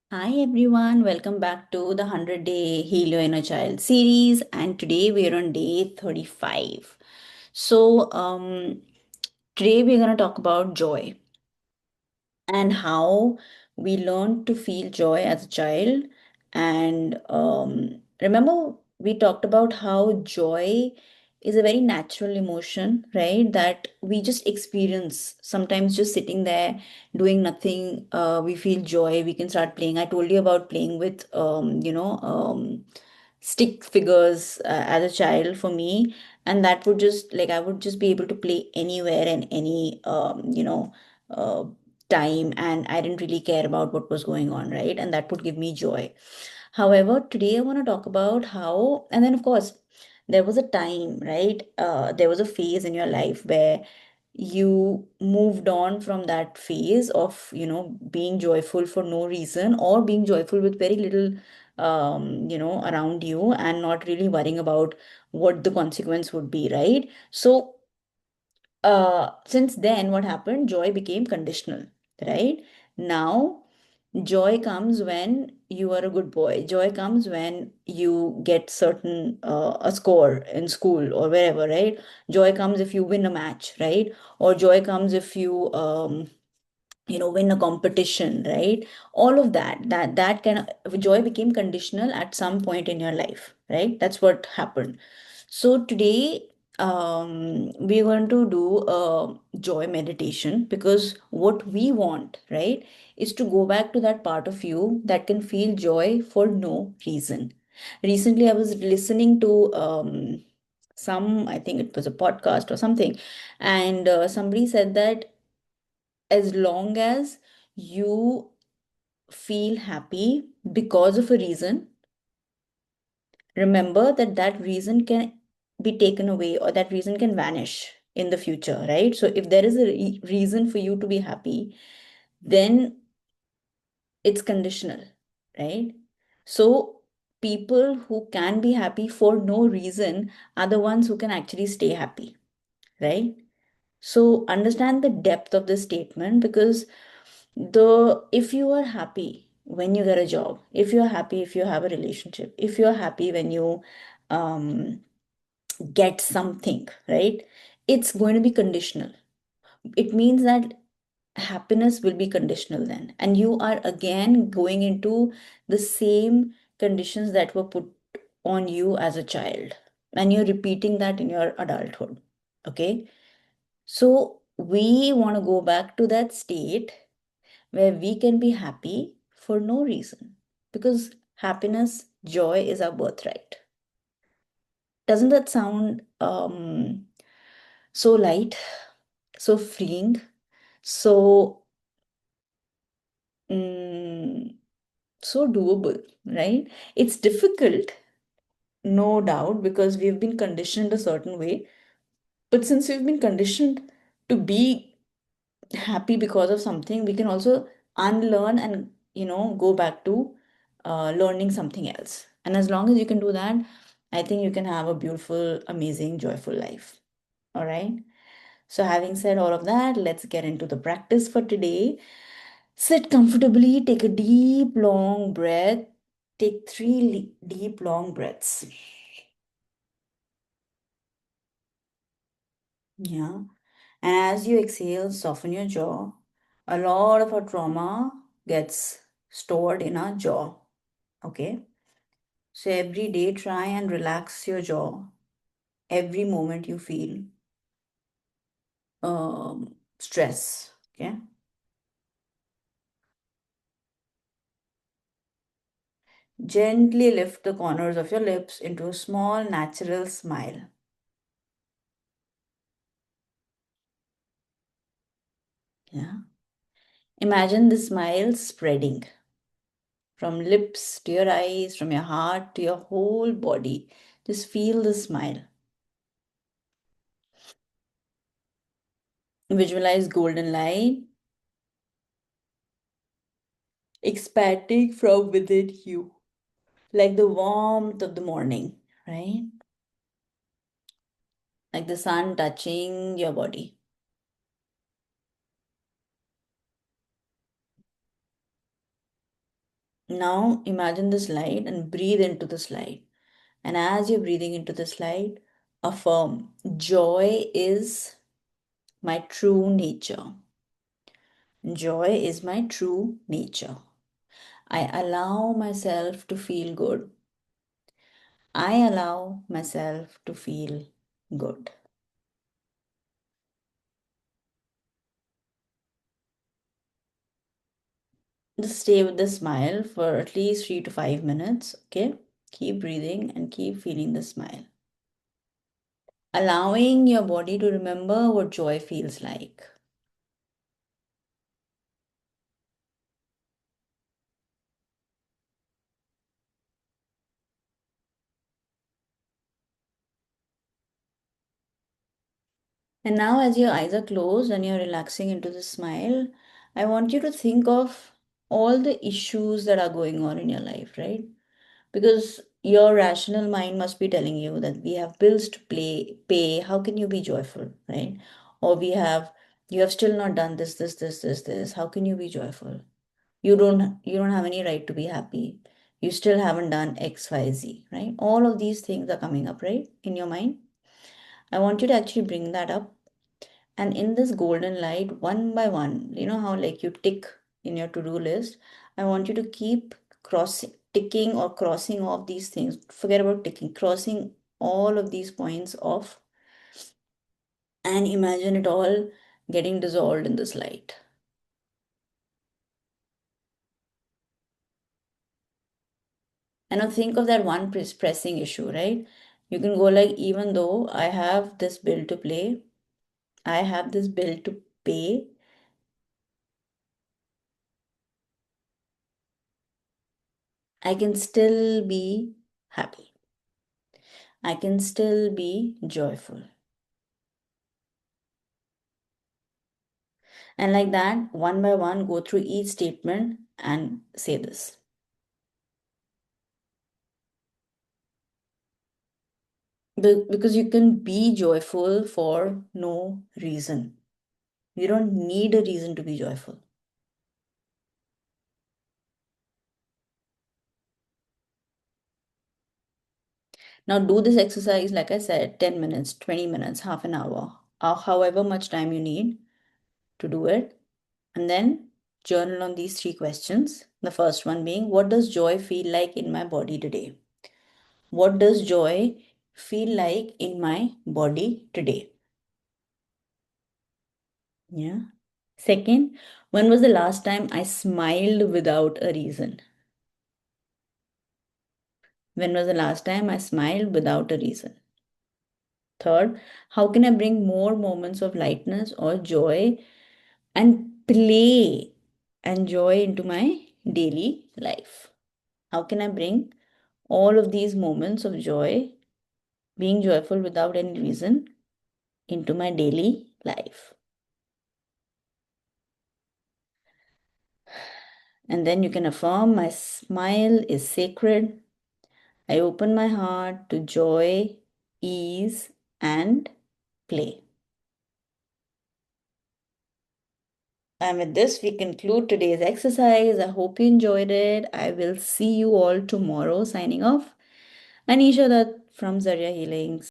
Hi everyone, welcome back to the 100 Day Heal Your Inner Child series, and today we are on day 35. So, today we're going to talk about joy and how we learned to feel joy as a child. And remember, we talked about how joy is a very natural emotion, right? That we just experience sometimes just sitting there doing nothing. We feel joy, we can start playing. I told you about playing with, stick figures as a child for me, and that would just like I would just be able to play anywhere and any uh, time, and I didn't really care about what was going on, right? And that would give me joy. However, today I want to talk about how, and then of course, there was a time, right? There was a phase in your life where you moved on from that phase of, being joyful for no reason or being joyful with very little, around you and not really worrying about what the consequence would be, right? So, since then, what happened? Joy became conditional, right? Now, joy comes when you are a good boy. Joy comes when you get certain a score in school or wherever, right? Joy comes if you win a match, right? Or joy comes if you win a competition, right? All of that kind of joy became conditional at some point in your life, right? That's what happened. So today, we're going to do a joy meditation because what we want, right, is to go back to that part of you that can feel joy for no reason. Recently I was listening to I think it was a podcast or something, and somebody said that as long as you feel happy because of a reason, remember that that reason can be taken away or that reason can vanish in the future, right? So if there is a reason for you to be happy, then it's conditional, right? So people who can be happy for no reason are the ones who can actually stay happy, right? So understand the depth of this statement because the if you are happy when you get a job, if you're happy if you have a relationship, if you're happy when you um, get something, right? It's going to be conditional. It means that happiness will be conditional then, and you are again going into the same conditions that were put on you as a child, and you're repeating that in your adulthood. Okay, so we want to go back to that state where we can be happy for no reason because happiness, joy is our birthright. Doesn't that sound so light, so freeing, so mm, so doable, right? It's difficult, no doubt, because we've been conditioned a certain way. But since we've been conditioned to be happy because of something, we can also unlearn and go back to learning something else. And as long as you can do that, I think you can have a beautiful, amazing, joyful life. All right. So, having said all of that, let's get into the practice for today. Sit comfortably, take a deep, long breath. Take three deep, long breaths. Yeah. And as you exhale, soften your jaw. A lot of our trauma gets stored in our jaw. Okay. So every day, try and relax your jaw. Every moment you feel stress. Okay. Gently lift the corners of your lips into a small, natural smile. Yeah. Imagine the smile spreading from lips to your eyes, from your heart to your whole body. Just feel the smile. Visualize golden light expanding from within you, like the warmth of the morning, right? Like the sun touching your body. Now imagine this light and breathe into this light. And as you're breathing into this light, affirm joy is my true nature. Joy is my true nature. I allow myself to feel good. I allow myself to feel good. Just stay with the smile for at least 3 to 5 minutes, okay? Keep breathing and keep feeling the smile. Allowing your body to remember what joy feels like. And now, as your eyes are closed and you're relaxing into the smile, I want you to think of all the issues that are going on in your life, right? Because your rational mind must be telling you that we have bills to pay. How can you be joyful, right? Or you have still not done this. How can you be joyful? You don't have any right to be happy. You still haven't done XYZ, right? All of these things are coming up, right, in your mind. I want you to actually bring that up, and in this golden light, one by one, you know how like you tick in your to-do list, I want you to keep crossing, ticking or crossing off these things. Forget about ticking, crossing all of these points off, and imagine it all getting dissolved in this light. And now think of that one pressing issue, right? You can go like, even though I have this bill to play, I have this bill to pay, I can still be happy. I can still be joyful. And like that, one by one, go through each statement and say this. Because you can be joyful for no reason. You don't need a reason to be joyful. Now, do this exercise, like I said, 10 minutes, 20 minutes, half an hour, or however much time you need to do it. And then journal on these three questions. The first one being, what does joy feel like in my body today? What does joy feel like in my body today? Yeah. Second, when was the last time I smiled without a reason? When was the last time I smiled without a reason? Third, how can I bring more moments of lightness or joy and play and joy into my daily life? How can I bring all of these moments of joy, being joyful without any reason, into my daily life? And then you can affirm my smile is sacred. I open my heart to joy, ease, and play. And with this, we conclude today's exercise. I hope you enjoyed it. I will see you all tomorrow. Signing off. Anisha Dutt from Zarya Healings.